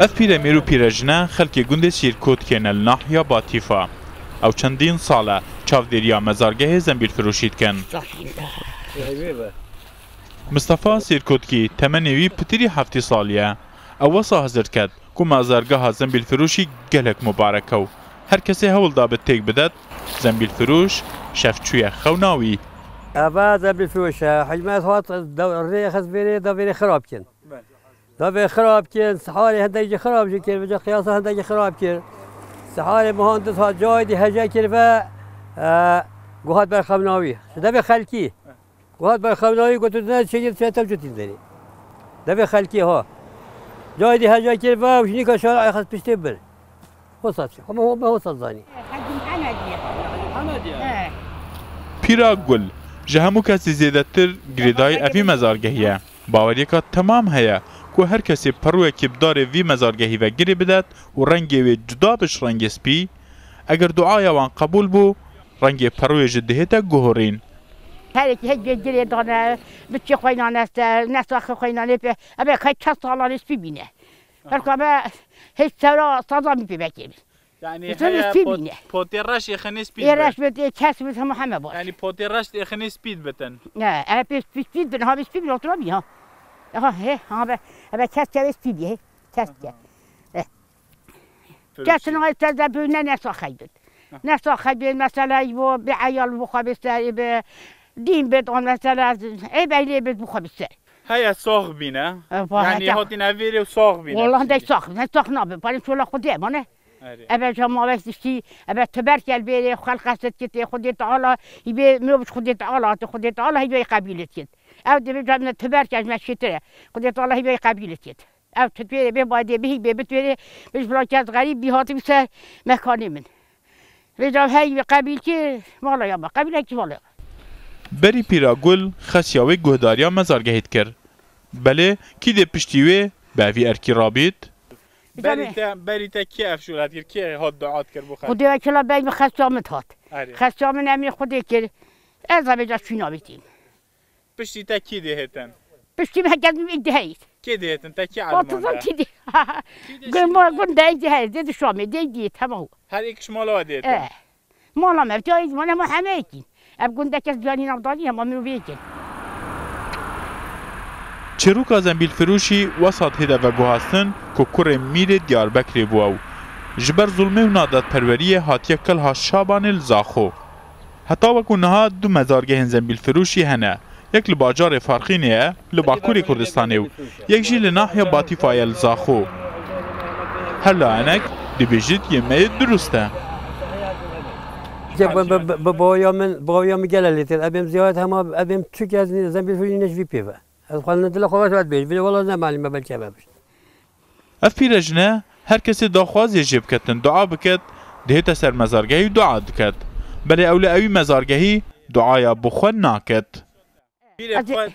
اف پیرەمێر و پیرەژنە خەڵکی گوندێ سیرکۆت کێنە لە ناحیا باتیفا ئەو چەندین ساڵە چاودێرییا مەزارگەهێ زەمبیلفرۆشی دکەن. مستەفا سیرکۆتکی تەمەنێوی پتری هەفتی ساڵیە ئەو وەسا هەزر کرد کو مەزارگەها زەمبیلفرۆشی گەلێک مبارەکە و هەر کەسێ هەوڵدا بە تێک بدەت زەمبیلفرۆش شەفچوویە خەوناوی. ئەبا زەمبیلفرۆشە حجمەت هات ڕێ خەز بێرێ دەبێرێ خراپ بکەن. دابێ خراپ کرد سحاری هەندێکی خراپ کرد بەجا قیاسا هەندێکی خراپ کرد سحاری مهندس هات جایدی هەجا کرد بە گوهات بەرخەوناوی دەبێ خەلکی گوهات بەرخەوناوی گوتوتنە چێگیر چێتە جوتین دەری دەبێ خەلکی ها جایدی هەجا کرد بە وشنیکە شارع خەز پشتێ بر هۆسات هەمە هۆسات زانی. پیرا گول ji hemû kesî zêdetir girêdayî evî mezargehî ye. Baweriyeka temam heye ku her kesê perwekî bi darê vî mezargehî ve girê bidet û rengê wê cuda biş rengê spî, eger duaya wan qebûl bû, rengê perwê jî dihête guhorîn. Herkê hecbê girê dane, biçî xweynan este, nesaxê xweynan ê ev qey çend salan spî bîne. Herka me hiç sewra saza mî pê vekir. Yani potê reş êxinê spîd. Ê reş bê kes bê hemû heme baş. Yani potê reş êxinê spîd bitin. Ne, ev pê spîd bin, ha bê spîd bin otura bî ha. Ev kes kevê spîd ye, kes ke. Kesin ay tezde bûne nesaxey bin. Nesaxey bin mesela bu bir ayal bu xabiste be din bed on mesela ey beyle bed bu xabiste. Heye soğ bine. Yani hatin evveri soğ bine. Vallahi de soğ, ne soğ nabe. Parin çola xudê mane. Evet cemaat işte evet teberk elbette halk hasret gitti Xudê Teala ibe mevcut Xudê Teala Xudê Teala hibe kabul etkin. Ev de cemne teberk meşkitre Xudê Teala hibe kabul etkin. Ev tedbiri be bade be be betweri biz bırakat garip bir hatı ise mekanimin. Ve cem hey kabul ki vallahi ya kabul ki vallahi. Berî pîra gul xesiya wê guhdariya mezargehê dikir. Belê kî dê piştî wê bi evî erkî rabît. بری تا کی افشولت کرد کی هات دعات کرد بخیر. خودی وکیل باید خستامت هات. خستامت نمی خودی کرد. از آبجا چینا بیتیم. پشتی تا کی دهتن؟ پشتی مهجد میدهید. کی دهتن تا کی علمان ده؟ آتوزم تیدی. گرم دهید دهید شامی دهید تمام. هر یکش مالا دهتن. مالا مفتاحید مالا ما همه ایکین. اب گنده کس جانی نبودی هم منو بیکن. چروکا زەمبیلفرۆشی وەسات هێدا veguhastin ku kurê Mîrê Diyarbekirê bû ew. Ji ber zulmê û nadetperweriyê hatiye kelha Şabanê li Zaxo. Heta wekû niha du mezargehên zembîlfirûşî hene. Yek li bajarê Farxînê ye li Bakurê Kurdistanê û yek jî li nahiya Batîfayê li Zaxo. Her laenek dibêjit yemeyê durust e. باویا من گله لیتر ابیم زیاد هم ابیم چوک از زنبیلفرۆشی نجوی پیوه. از خالن دل خوابت باید بیش ولی والله نمالیم بلکه بابش. Ev pîrejne her kesê daxwazê jê biketin dua biket dihête ser mezargehî dua diket. Belê ew li evî mezargehî duaya bi xwe naket.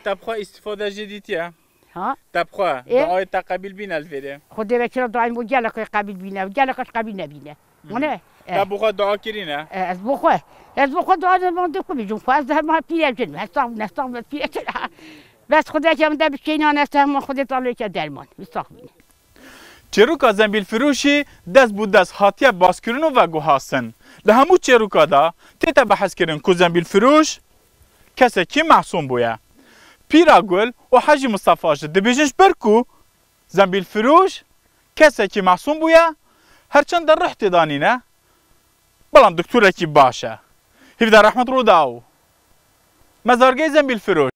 Tebxwe istifade jê dîtiye? Ha? Tebxwe duayê te qebîl bîne li vêrê. Xudê vekîla duayê bu gelek qabil bîne, gelek qabil nebîne. Mane? Te bu xwe dua kirîne? Ez bu xwe. Ez bu xwe dua dedim kubicim. Ez de her pîrejin. Hesab pîrejin. بس خدا که من دبی کنان است هم خودت تعالی که درمان می‌ساختیم. چروکا زنبیلفرۆشی دست بود دست هاتیه باسکرین و گوهاستن. لهمو چروکا دا تیتا بحث کردن کو زنبیلفرۆش کسی کی محسوم بوده. پیرا گل و حاجی مصطفی جد دبیجش برکو زنبیلفرۆش کسی کی محسوم بوده هرچند در رحت دانینه بلان دکتوره کی باشه. هیوده رحمت رو داو. مزارگه زنبیلفرۆش